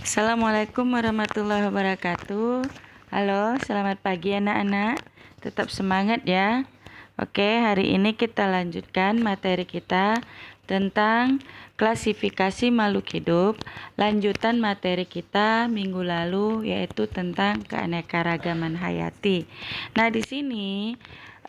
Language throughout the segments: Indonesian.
Assalamualaikum warahmatullahi wabarakatuh. Halo, selamat pagi anak-anak. Tetap semangat ya. Oke, hari ini kita lanjutkan materi kita tentang klasifikasi makhluk hidup. Lanjutan materi kita minggu lalu yaitu tentang keanekaragaman hayati. Nah, di sini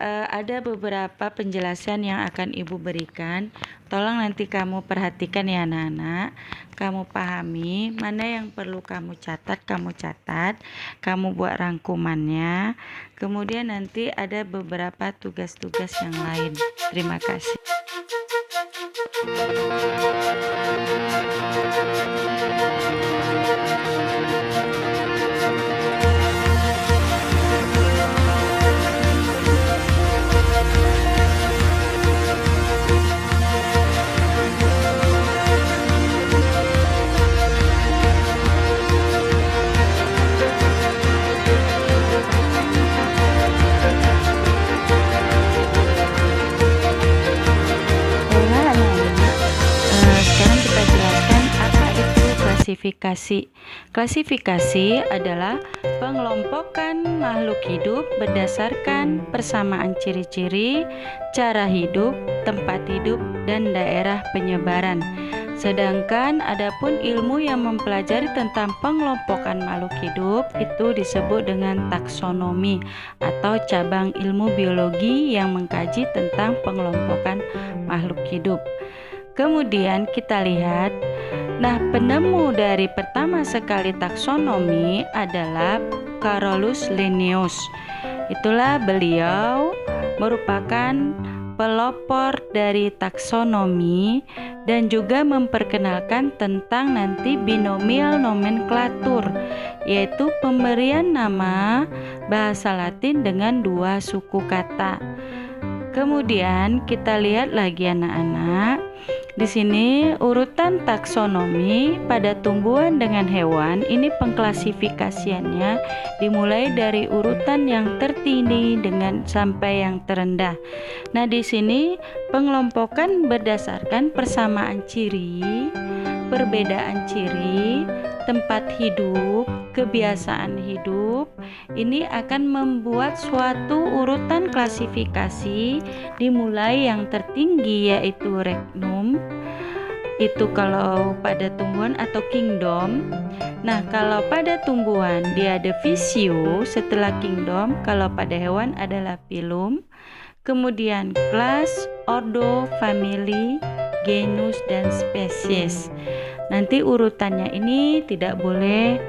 ada beberapa penjelasan yang akan Ibu berikan. Tolong nanti kamu perhatikan ya anak-anak. Kamu pahami mana yang perlu kamu catat, kamu buat rangkumannya. Kemudian nanti ada beberapa tugas-tugas yang lain. Terima kasih. Klasifikasi adalah pengelompokan makhluk hidup berdasarkan persamaan ciri-ciri, cara hidup, tempat hidup, dan daerah penyebaran. Sedangkan adapun ilmu yang mempelajari tentang pengelompokan makhluk hidup itu disebut dengan taksonomi atau cabang ilmu biologi yang mengkaji tentang pengelompokan makhluk hidup. Kemudian kita lihat, penemu dari pertama sekali taksonomi adalah Carolus Linnaeus. Itulah beliau merupakan pelopor dari taksonomi dan juga memperkenalkan tentang nanti binomial nomenklatur, yaitu pemberian nama bahasa Latin dengan dua suku kata. Kemudian kita lihat lagi anak-anak. Di sini urutan taksonomi pada tumbuhan dengan hewan ini pengklasifikasiannya dimulai dari urutan yang tertinggi dengan sampai yang terendah. Nah, di sini pengelompokan berdasarkan persamaan ciri, perbedaan ciri, tempat hidup, kebiasaan hidup. Ini akan membuat suatu urutan klasifikasi dimulai yang tertinggi yaitu regnum. Itu kalau pada tumbuhan atau kingdom. Nah, kalau pada tumbuhan dia ada visio setelah kingdom, kalau pada hewan adalah phylum. Kemudian kelas, ordo, family, genus, dan spesies. Nanti urutannya ini tidak boleh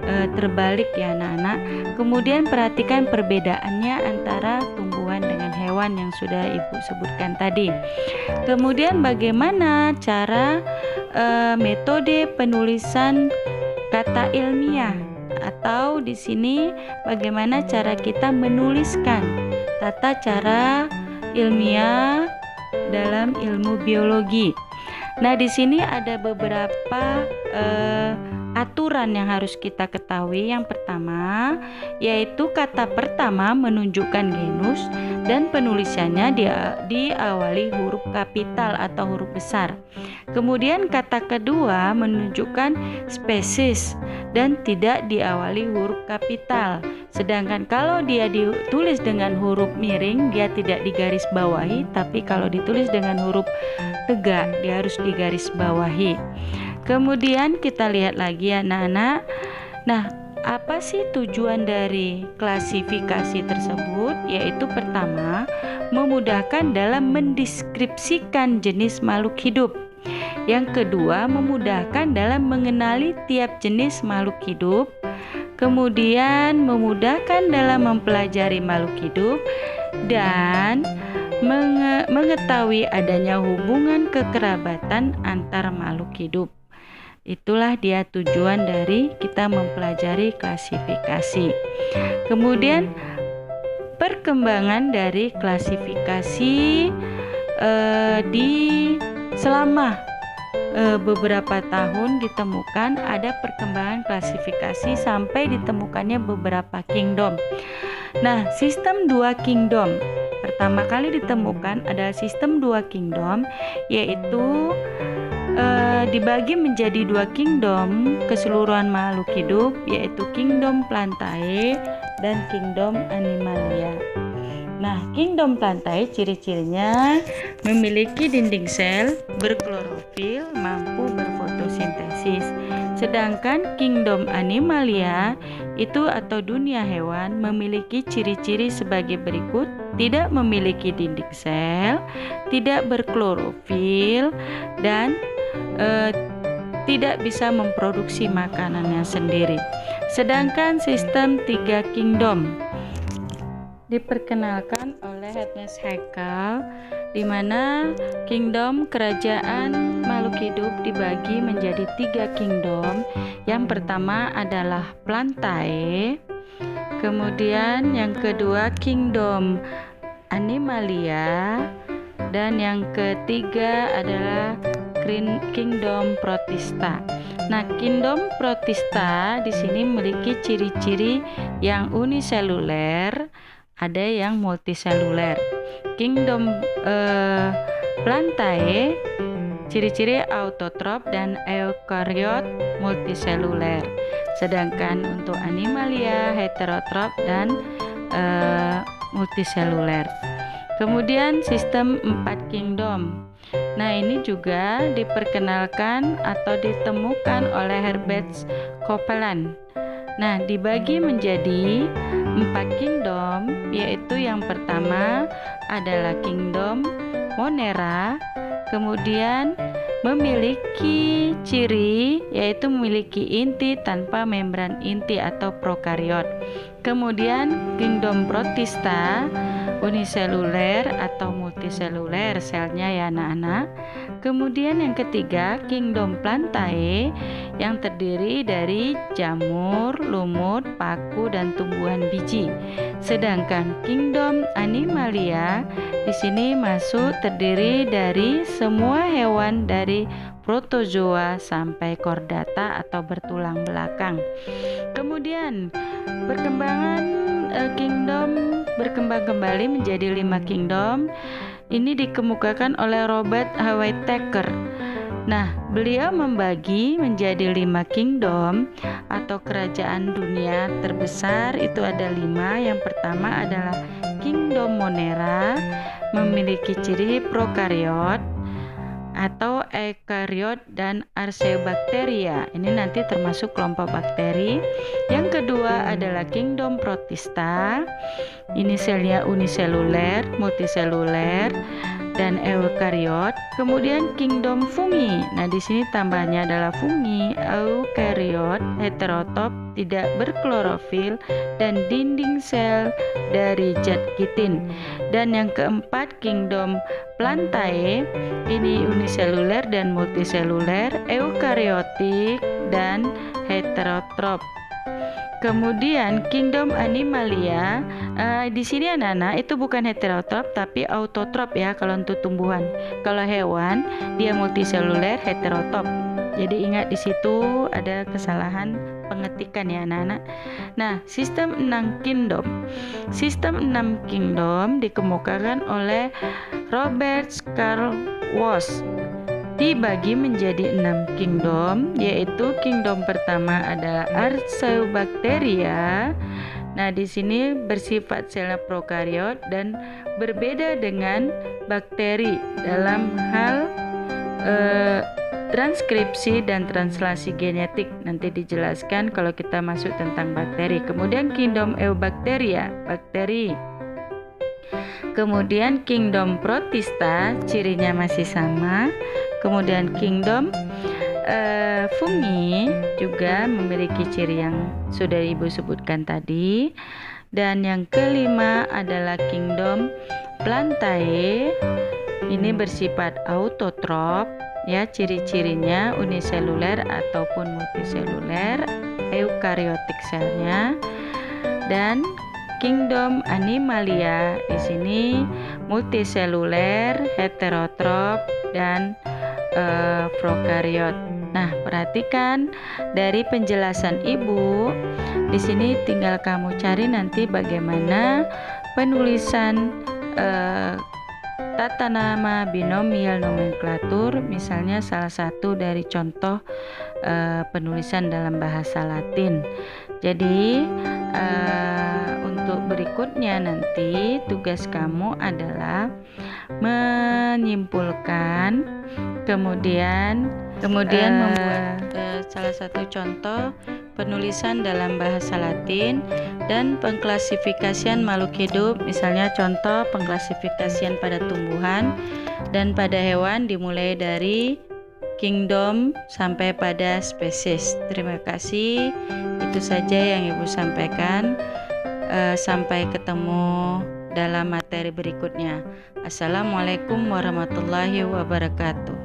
terbalik ya anak-anak. Kemudian perhatikan perbedaannya antara tumbuhan dengan hewan yang sudah Ibu sebutkan tadi. Kemudian bagaimana cara metode penulisan kata ilmiah, atau di sini bagaimana cara kita menuliskan tata cara ilmiah dalam ilmu biologi. Nah, di sini ada beberapa aturan yang harus kita ketahui. Yang pertama, yaitu kata pertama menunjukkan genus dan penulisannya diawali huruf kapital atau huruf besar. Kemudian kata kedua menunjukkan spesies dan tidak diawali huruf kapital. Sedangkan kalau dia ditulis dengan huruf miring, dia tidak digaris bawahi, tapi kalau ditulis dengan huruf tegak, dia harus digaris bawahi. Kemudian kita lihat lagi anak-anak. Nah, apa sih tujuan dari klasifikasi tersebut? Yaitu pertama, memudahkan dalam mendeskripsikan jenis makhluk hidup. Yang kedua, memudahkan dalam mengenali tiap jenis makhluk hidup. Kemudian, memudahkan dalam mempelajari makhluk hidup dan mengetahui adanya hubungan kekerabatan antar makhluk hidup. Itulah dia tujuan dari kita mempelajari klasifikasi. Kemudian perkembangan dari klasifikasi selama beberapa tahun ditemukan ada perkembangan klasifikasi sampai ditemukannya beberapa kingdom. Nah, sistem dua kingdom pertama kali ditemukan adalah sistem dua kingdom, yaitu dibagi menjadi 2 kingdom keseluruhan makhluk hidup, yaitu kingdom Plantae dan kingdom Animalia. Nah, kingdom Plantae ciri-cirinya memiliki dinding sel, berklorofil, mampu berfotosintesis. Sedangkan kingdom Animalia itu atau dunia hewan memiliki ciri-ciri sebagai berikut: tidak memiliki dinding sel, tidak berklorofil, dan tidak bisa memproduksi makanannya sendiri. Sedangkan sistem 3 kingdom diperkenalkan oleh Ernest Haeckel, di mana kingdom kerajaan makhluk hidup dibagi menjadi 3 kingdom. Yang pertama adalah Plantae, kemudian yang kedua kingdom Animalia, dan yang ketiga adalah kingdom Protista. Nah, kingdom Protista di sini memiliki ciri-ciri yang uniseluler, ada yang multiseluler. Kingdom Plantae ciri-ciri autotrop dan eukariot multiseluler. Sedangkan untuk Animalia heterotrop dan multiseluler. Kemudian sistem 4 kingdom. Nah, ini juga diperkenalkan atau ditemukan oleh Herbert Copeland. Nah, dibagi menjadi 4 kingdom, yaitu yang pertama adalah kingdom Monera, kemudian memiliki ciri yaitu memiliki inti tanpa membran inti atau prokariot. Kemudian kingdom Protista, uniseluler atau multiseluler selnya ya anak-anak. Kemudian yang ketiga kingdom Plantae yang terdiri dari jamur, lumut, paku, dan tumbuhan biji. Sedangkan kingdom Animalia di sini masuk terdiri dari semua hewan dari protozoa sampai chordata atau bertulang belakang. Kemudian perkembangan kingdom berkembang kembali menjadi 5 kingdom. Ini dikemukakan oleh Robert H. Whittaker. Nah, beliau membagi menjadi 5 kingdom atau kerajaan dunia terbesar, itu ada 5. Yang pertama adalah kingdom Monera, memiliki ciri prokariot atau eukariot dan archaeobacteria. Ini nanti termasuk kelompok bakteri. Yang kedua adalah kingdom Protista. Ini selnya uniseluler, multiseluler, dan eukariot. Kemudian kingdom Fungi. Nah, di sini tambahnya adalah fungi, eukariot, heterotop, tidak berklorofil, dan dinding sel dari zat kitin. Dan yang keempat kingdom Plantae, ini uniseluler dan multiseluler, eukariotik dan heterotrop. Kemudian kingdom Animalia, di sini anak-anak itu bukan heterotrop tapi autotrop ya kalau untuk tumbuhan. Kalau hewan dia multiseluler heterotop. Jadi ingat di situ ada kesalahan pengetikan ya anak-anak. Nah, sistem 6 kingdom. Sistem 6 kingdom dikemukakan oleh Robert Karl Woese. Dibagi menjadi 6 kingdom, yaitu kingdom pertama adalah Archaeobacteria. Nah, di sini bersifat sel prokariot dan berbeda dengan bakteri dalam hal transkripsi dan translasi genetik. Nanti dijelaskan kalau kita masuk tentang bakteri. Kemudian kingdom Eubacteria, bakteri. Kemudian kingdom Protista, cirinya masih sama. Kemudian kingdom Fungi juga memiliki ciri yang sudah Ibu sebutkan tadi. Dan yang kelima adalah kingdom Plantae. Ini bersifat autotrop ya, ciri-cirinya uniseluler ataupun multiseluler, eukariotik selnya. Dan kingdom Animalia di sini multiseluler, heterotrop, dan prokariot. Nah, perhatikan dari penjelasan Ibu. Di sini tinggal kamu cari nanti bagaimana penulisan tata nama binomial nomenklatur, misalnya salah satu dari contoh penulisan dalam bahasa Latin. Jadi untuk berikutnya nanti tugas kamu adalah menyimpulkan, kemudian membuat salah satu contoh penulisan dalam bahasa Latin dan pengklasifikasian makhluk hidup, misalnya contoh pengklasifikasian pada tumbuhan dan pada hewan dimulai dari kingdom sampai pada spesies. Terima kasih, itu saja yang Ibu sampaikan. Sampai ketemu dalam materi berikutnya. Assalamualaikum warahmatullahi wabarakatuh.